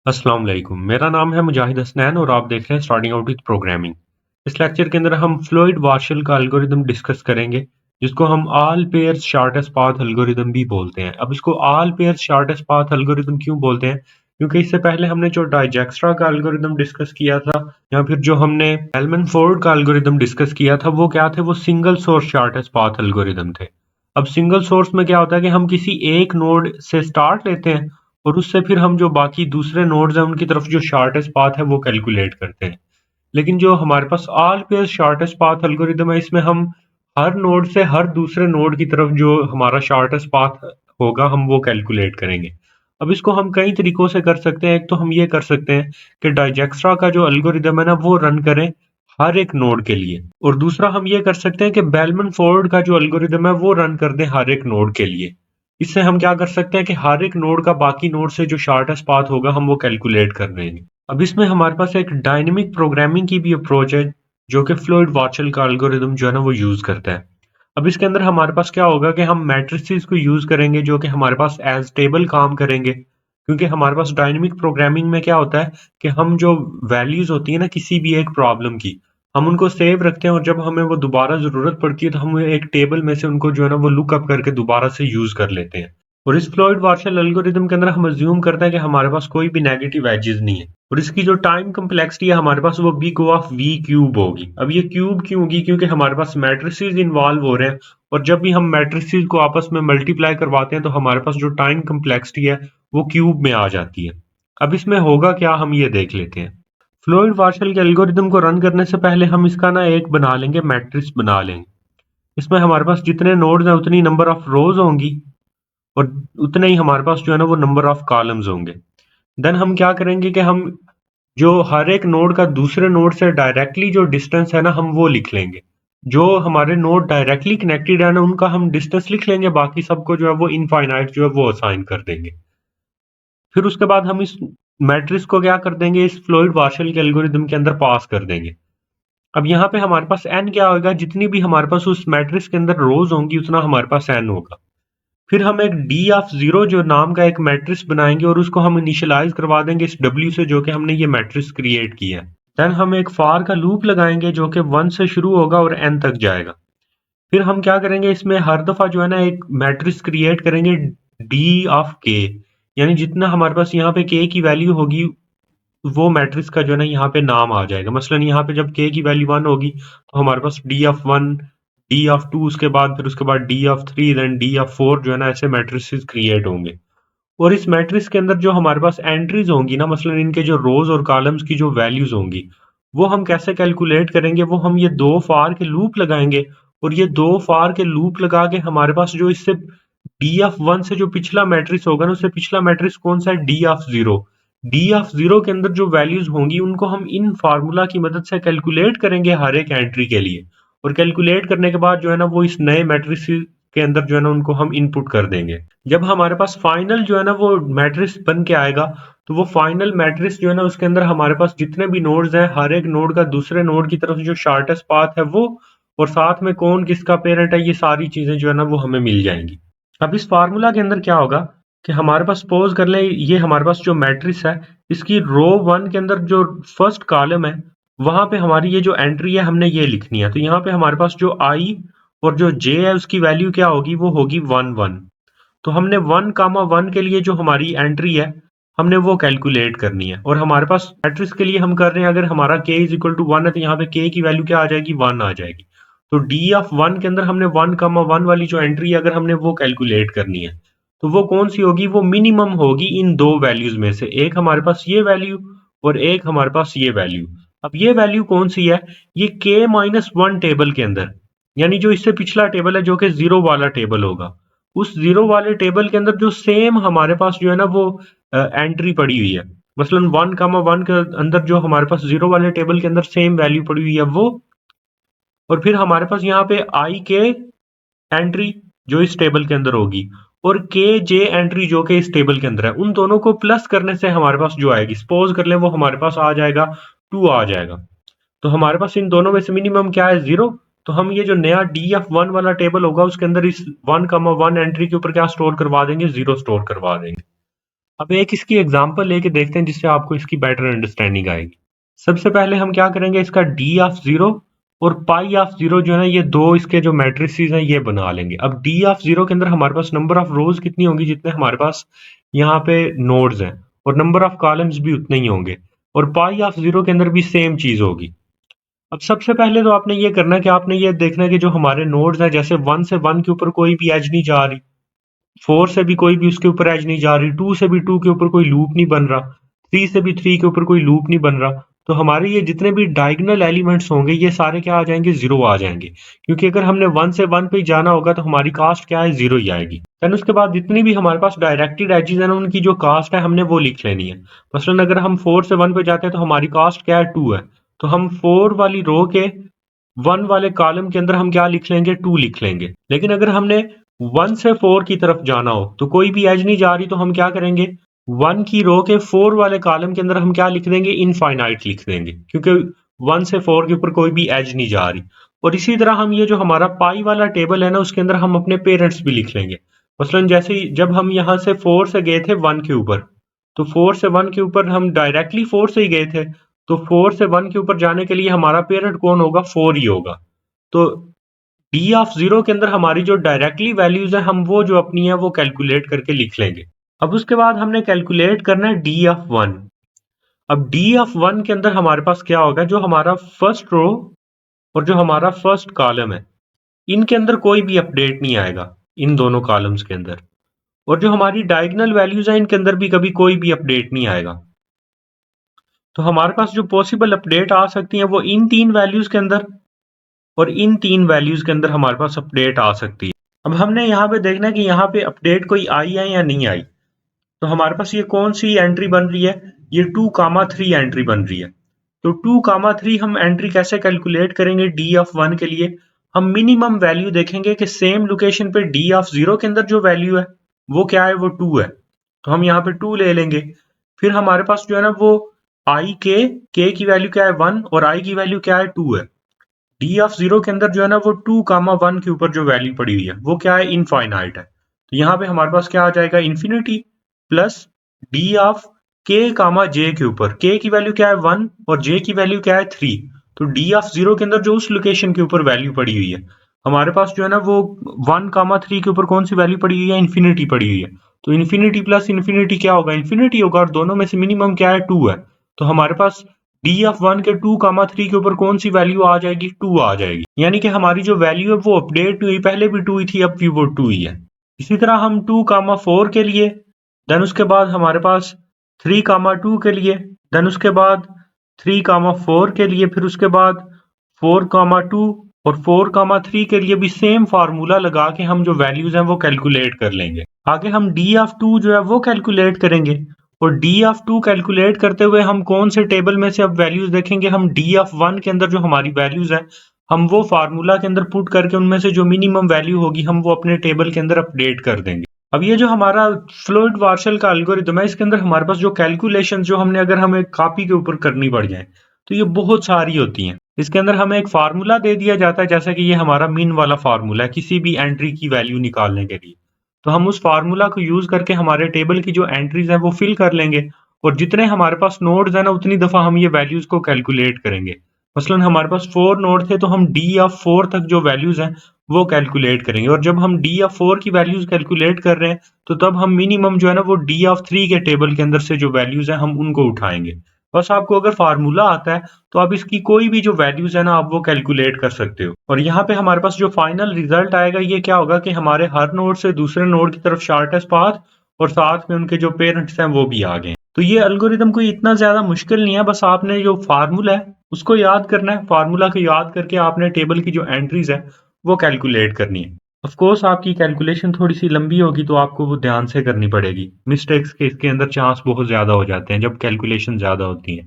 अस्सलाम वालेकुम। मेरा नाम है मुजाहिद हसनैन और आप देख रहे हैं स्टार्टिंग आउट विद प्रोग्रामिंग। इस लेक्चर के अंदर हम फ्लोइड वार्शल का एल्गोरिदम डिस्कस करेंगे, जिसको हम all pairs shortest path algorithm भी बोलते हैं। अब इसको all pairs shortest path algorithm क्यों बोलते हैं? क्योंकि इससे पहले हमने जो डाइजेक्स्ट्रा का एल्गोरिदम डिस्कस किया था, या फिर जो हमने हेल्मन फोर्ड का एल्गोरिदम डिस्कस किया था, वो क्या थे? वो single source shortest path algorithm थे। अब सिंगल सोर्स में क्या होता है कि हम किसी एक नोड से स्टार्ट लेते हैं और उससे फिर हम जो बाकी दूसरे नोड्स हैं उनकी तरफ जो शॉर्टेस्ट पाथ है वो कैलकुलेट करते हैं। लेकिन जो हमारे पास all pair shortest path algorithm है, इसमें हम हर नोड से हर दूसरे नोड की तरफ जो हमारा शॉर्टेस्ट पाथ होगा हम वो कैलकुलेट करेंगे। अब इसको हम कई तरीकों से कर सकते हैं। एक तो हम ये कर सकते हैं कि डाइजेक्स्ट्रा का जो एल्गोरिदम है ना वो रन करें हर एक नोड के लिए, और दूसरा हम ये कर सकते हैं कि बेलमन फोर्ड का जो एल्गोरिदम है वो रन कर दें हर एक नोड के लिए। इससे हम क्या कर सकते हैं कि हर एक नोड का बाकी नोड से जो शॉर्टेस्ट पाथ होगा हम वो कैलकुलेट कर लेंगे। अब इसमें हमारे पास एक डायनेमिक प्रोग्रामिंग की भी अप्रोच है, जो कि फ्लोइड वार्शल का एल्गोरिदम जो है ना वो यूज करता है। अब इसके अंदर हमारे पास क्या होगा कि हम मैट्रिसेस को यूज करेंगे जो कि हमारे पास एज टेबल काम करेंगे, क्योंकि हमारे पास डायनेमिक प्रोग्रामिंग में क्या होता है कि हम जो वैल्यूज होती है ना किसी भी एक प्रॉब्लम की, हम उनको सेव रखते हैं और जब हमें वो दोबारा जरूरत पड़ती है तो हम एक टेबल में से उनको जो है ना वो लुकअप करके दोबारा से यूज कर लेते हैं। और इस फ्लोइड वार्शल एल्गोरिदम के अंदर हम अज्यूम करते हैं कि हमारे पास कोई भी नेगेटिव एजेस नहीं है, और इसकी जो टाइम कम्प्लेक्सिटी है हमारे पास वो बी को ऑफ वी क्यूब होगी। अब ये क्यूब क्यों होगी? क्योंकि हमारे पास मैट्रिसेस इन्वॉल्व हो रहे हैं, और जब भी हम मैट्रिसेस को आपस में मल्टीप्लाई करवाते हैं तो हमारे पास जो टाइम कम्प्लेक्सिटी है वो क्यूब में आ जाती है। अब इसमें होगा क्या, हम ये देख लेते हैं। फ्लोइड वार्शल के एल्गोरिदम को रन करने से पहले हम इसका ना एक बना लेंगे, मैट्रिक्स बना लेंगे। इसमें हमारे पास जितने नोड्स हैं उतनी नंबर ऑफ रोज होंगी, और उतने ही हमारे पास जो है ना वो नंबर ऑफ कॉलम्स होंगे। देन हम क्या करेंगे कि हम जो हर एक नोड का दूसरे नोड से डायरेक्टली जो डिस्टेंस है ना हम वो लिख लेंगे। जो हमारे नोड डायरेक्टली कनेक्टेड है ना उनका हम डिस्टेंस लिख लेंगे, बाकी सबको जो है वो इनफाइनाइट जो है वो असाइन कर देंगे। फिर उसके बाद हम इस मैट्रिक्स को क्या कर देंगे, इस फ्लोइड वार्शल के एल्गोरिदम के अंदर पास कर देंगे। अब यहाँ पे हमारे पास n क्या होगा? जितनी भी हमारे पास उस मैट्रिक्स के अंदर रोज होंगी उतना हमारे पास n होगा। फिर हम एक डी ऑफ जीरो जो नाम का एक मैट्रिक्स बनाएंगे और उसको हम इनिशियलाइज करवा देंगे इस w से, जो कि हमने ये मैट्रिक्स क्रिएट किया है। देन हम एक फॉर का लूप लगाएंगे जो कि 1 से शुरू होगा और n तक जाएगा। फिर हम क्या करेंगे, इसमें हर दफा जो है ना एक मैट्रिक्स क्रिएट करेंगे डी ऑफ के, यानी जितना हमारे पास यहाँ पे k की वैल्यू होगी वो मैट्रिक्स का जो है ना यहाँ पे नाम आ जाएगा। मसलन यहाँ पे जब k की वैल्यू 1 होगी तो हमारे पास डी ऑफ 1, डी ऑफ 2, उसके बाद फिर उसके बाद D of 3, then D of 4 जो है ना ऐसे मैट्रिसेस क्रिएट होंगे। और इस मैट्रिक्स के अंदर जो हमारे पास एंट्रीज होंगी ना, मसलन इनके जो रोज और कॉलम्स की जो वैल्यूज होंगी, वो हम कैसे कैलकुलेट करेंगे? वो हम ये दो फार के लूप लगाएंगे, और ये दो फार के लूप लगा के हमारे पास जो इससे डी ऑफ 1 से जो पिछला मैट्रिक्स होगा ना उससे पिछला मैट्रिक्स कौन सा है? D of 0। डी ऑफ 0 के अंदर जो वैल्यूज होंगी उनको हम इन फार्मूला की मदद से कैलकुलेट करेंगे हर एक एंट्री के लिए, और कैलकुलेट करने के बाद जो है ना वो इस नए मैट्रिक्स के अंदर जो है ना उनको हम इनपुट कर देंगे। जब हमारे पास फाइनल जो है ना वो मैट्रिक्स बन के आएगा, तो वो फाइनल मैट्रिक्स जो है ना उसके अंदर हमारे पास जितने भी नोड्स हैं हर एक नोड का दूसरे नोड की तरफ जो शॉर्टेस्ट पाथ है वो, और साथ में कौन किसका पेरेंट है, ये सारी चीजें जो है ना वो हमें मिल जाएंगी। अब इस फार्मूला के अंदर क्या होगा कि हमारे पास सपोज कर ले ये हमारे पास जो मैट्रिक्स है इसकी रो 1 के अंदर जो फर्स्ट कॉलम है वहां पे हमारी ये जो एंट्री है हमने ये लिखनी है। तो यहाँ पे हमारे पास जो आई और जो जे है उसकी वैल्यू क्या होगी? वो होगी 1 1। तो हमने 1 1 के लिए जो हमारी एंट्री है हमने वो कैलकुलेट करनी है, और हमारे पास मैट्रिक्स के लिए हम कर रहे हैं अगर हमारा k इज इक्वल टू 1 है तो यहाँ पे k की वैल्यू क्या आ जाएगी? 1 आ जाएगी। तो डी ऑफ 1 के अंदर हमने 1 1 वाली जो एंट्री है अगर हमने वो कैलकुलेट करनी है तो वो कौन सी होगी? वो मिनिमम होगी इन दो वैल्यूज में से, एक हमारे पास ये वैल्यू और एक हमारे पास ये वैल्यू। अब ये वैल्यू कौन सी है? ये k-1 टेबल के अंदर, यानी जो इससे पिछला टेबल है जो कि जीरो वाला टेबल होगा, उस जीरो वाले टेबल के अंदर जो सेम हमारे पास जो है ना वो एंट्री पड़ी हुई है। मसलन 1 1 के अंदर जो हमारे पास जीरो वाले टेबल के अंदर सेम वैल्यू पड़ी हुई है वो, और फिर हमारे पास यहाँ पे आई के एंट्री जो इस टेबल के अंदर होगी, और के जे एंट्री जो कि इस टेबल के अंदर है, उन दोनों को प्लस करने से हमारे पास जो आएगी, सपोज कर ले वो हमारे पास आ जाएगा 2 आ जाएगा। तो हमारे पास इन दोनों में से मिनिमम क्या है? 0। तो हम ये जो नया डी ऑफ 1 वाला टेबल होगा उसके अंदर इस 1 1 एंट्री के ऊपर क्या स्टोर करवा देंगे? 0 स्टोर करवा देंगे। अब एक इसकी एग्जांपल लेके देखते हैं जिससे आपको इसकी बेटर अंडरस्टैंडिंग आएगी। सबसे पहले हम क्या करेंगे, इसका डी ऑफ जीरो और पाई ऑफ जीरो जो है ना, ये दो इसके जो मैट्रिसेस हैं ये बना लेंगे। अब डी ऑफ जीरो के अंदर हमारे पास नंबर ऑफ रोज कितनी होंगी जितने हमारे पास यहाँ पे नोड्स हैं, और नंबर ऑफ कॉलम्स भी उतने ही होंगे, और पाई ऑफ जीरो के अंदर भी सेम चीज होगी। अब सबसे पहले तो आपने ये करना है कि आपने ये देखना है कि जो हमारे नोड्स हैं, जैसे 1 से 1 के ऊपर कोई भी एज नहीं जा रही, 4 से भी कोई भी उसके ऊपर एज नहीं जा रही, 2 से भी 2 के ऊपर कोई लूप नहीं बन रहा, 3 से भी 3 के ऊपर कोई लूप नहीं बन रहा, तो हमारे ये जितने भी डायगोनल एलिमेंट्स होंगे ये सारे क्या आ जाएंगे, जीरो आ जाएंगे। क्योंकि अगर हमने 1 से 1 पे ही जाना होगा तो हमारी कास्ट क्या है, जीरो ही आएगी। देन उसके बाद जितनी भी हमारे पास डायरेक्टेड एजेस है ना, उनकी जो कास्ट है हमने वो लिख लेनी है। मसलन अगर हम 4 से 1 पे जाते हैं तो हमारी कास्ट क्या है, 2 है, तो हम 4 वाली रो के 1 वाले कॉलम के अंदर हम क्या लिख लेंगे, 2 लिख लेंगे। लेकिन अगर हमने 1 से 4 की तरफ जाना हो तो कोई भी एज नहीं जा रही, तो हम क्या करेंगे, 1 की रो के 4 वाले कॉलम के अंदर हम क्या लिख देंगे, इनफाइनाइट लिख देंगे, क्योंकि 1 से 4 के ऊपर कोई भी एज नहीं जा रही। और इसी तरह हम ये जो हमारा पाई वाला टेबल है ना, उसके अंदर हम अपने पेरेंट्स भी लिख लेंगे। मसलन जैसे ही जब हम यहाँ से 4 से गए थे 1 के ऊपर, तो 4 से 1 के ऊपर हम डायरेक्टली 4 से ही गए थे, तो 4 से 1 के ऊपर जाने के लिए हमारा पेरेंट कौन होगा, 4 ही होगा। तो डी ऑफ जीरो के अंदर हमारी जो डायरेक्टली वैल्यूज है हम वो जो अपनी है वो कैलकुलेट करके लिख लेंगे। अब उसके बाद हमने कैलकुलेट करना है डी ऑफ वन। अब डी ऑफ वन के अंदर हमारे पास क्या होगा, जो हमारा फर्स्ट रो और जो हमारा फर्स्ट कॉलम है, इनके अंदर कोई भी अपडेट नहीं आएगा, इन दोनों कॉलम्स के अंदर। और जो हमारी डायगोनल वैल्यूज है इनके अंदर भी कभी कोई भी अपडेट नहीं आएगा। तो हमारे पास जो पॉसिबल अपडेट आ सकती है वो इन तीन वैल्यूज के अंदर और इन तीन वैल्यूज के अंदर हमारे पास अपडेट आ सकती है। अब हमने यहाँ पे देखना है कि यहाँ पे अपडेट कोई आई है या नहीं आई। तो हमारे पास ये कौन सी एंट्री बन रही है, ये 2,3 एंट्री बन रही है। तो 2,3 हम एंट्री कैसे कैलकुलेट करेंगे डी ऑफ वन के लिए, हम मिनिमम वैल्यू देखेंगे कि सेम लोकेशन पे डी ऑफ जीरो के अंदर जो वैल्यू है वो क्या है, वो 2 है, तो हम यहाँ पे 2 ले लेंगे। फिर हमारे पास जो है ना वो आई के की वैल्यू क्या है 1 और आई की वैल्यू क्या है 2 है। डी ऑफ जीरो के अंदर जो है ना वो 2,1 के ऊपर जो वैल्यू पड़ी हुई है वो क्या है, इनफाइनाइट है। तो यहाँ पे हमारे पास क्या आ जाएगा, इन्फिनिटी प्लस डी ऑफ के कामा जे के ऊपर, के की वैल्यू क्या है 1 और जे की वैल्यू क्या है 3। तो डी ऑफ जीरो के अंदर जो उस लोकेशन के ऊपर वैल्यू पड़ी हुई है हमारे पास जो है ना वो 1,3 के ऊपर कौन सी वैल्यू पड़ी हुई है, इन्फिनिटी पड़ी हुई है। तो इन्फिनिटी प्लस इन्फिनिटी क्या होगा, इन्फिनिटी होगा, और दोनों में से मिनिमम क्या है, 2 है। तो हमारे पास डी ऑफ वन के 2,3 के ऊपर कौन सी वैल्यू आ जाएगी, 2 आ जाएगी। यानी कि हमारी जो वैल्यू है वो अपडेट हुई, पहले भी 2 ही थी, अब भी वो 2 ही है। इसी तरह हम 2,4 के लिए, देन उसके बाद हमारे पास 3,2 के लिए, देन उसके बाद 3,4 के लिए, फिर उसके बाद 4,2 और 4,3 के लिए भी सेम फार्मूला लगा के हम जो वैल्यूज हैं वो कैलकुलेट कर लेंगे। आगे हम डी ऑफ 2 जो है वो कैलकुलेट करेंगे, और डी ऑफ 2 कैलकुलेट करते हुए हम कौन से टेबल में से अब वैल्यूज देखेंगे, हम डी ऑफ 1 के अंदर जो हमारी वैल्यूज हैं हम वो फार्मूला के अंदर पुट करके उनमें से जो मिनिमम वैल्यू होगी हम वो अपने टेबल के अंदर अपडेट कर देंगे। अब ये जो हमारा फ्लोइड वार्शल का एल्गोरिथम है, इसके अंदर हमारे पास जो कैलकुलेशन जो हमने अगर हमें कॉपी के ऊपर करनी पड़ जाए तो ये बहुत सारी होती हैं। इसके अंदर हमें एक फार्मूला दे दिया जाता है, जैसा कि ये हमारा मिन वाला फार्मूला है किसी भी एंट्री की वैल्यू निकालने के लिए। तो हम उस फार्मूला को यूज करके हमारे टेबल की जो एंट्रीज है वो फिल कर लेंगे, और जितने हमारे पास नोड्स है ना उतनी दफा हम ये वैल्यूज को कैलकुलेट करेंगे। मसलन हमारे पास 4 नोड थे तो हम डी ऑफ 4 तक जो वैल्यूज हैं वो कैलकुलेट करेंगे, और जब हम डी ऑफ 4 की वैल्यूज कैलकुलेट कर रहे हैं तो तब हम मिनिमम जो है ना वो डी ऑफ 3 के टेबल के अंदर से जो वैल्यूज हैं हम उनको उठाएंगे। बस आपको अगर फार्मूला आता है तो आप इसकी कोई भी जो वैल्यूज है ना आप वो कैलकुलेट कर सकते हो, और यहाँ पे हमारे पास जो फाइनल रिजल्ट आएगा ये क्या होगा कि हमारे हर नोड से दूसरे नोड की तरफ शॉर्टेस्ट पाथ और साथ में उनके जो पेरेंट्स हैं वो भी आ गए। तो ये एल्गोरिदम कोई इतना ज्यादा मुश्किल नहीं है, बस आपने जो फार्मूला है उसको याद करना है, फार्मूला को याद करके आपने टेबल की जो एंट्रीज है वो कैलकुलेट करनी है। ऑफ कोर्स आपकी कैलकुलेशन थोड़ी सी लंबी होगी तो आपको वो ध्यान से करनी पड़ेगी, मिस्टेक्स के इसके अंदर चांस बहुत ज्यादा हो जाते हैं जब कैलकुलेशन ज्यादा होती है।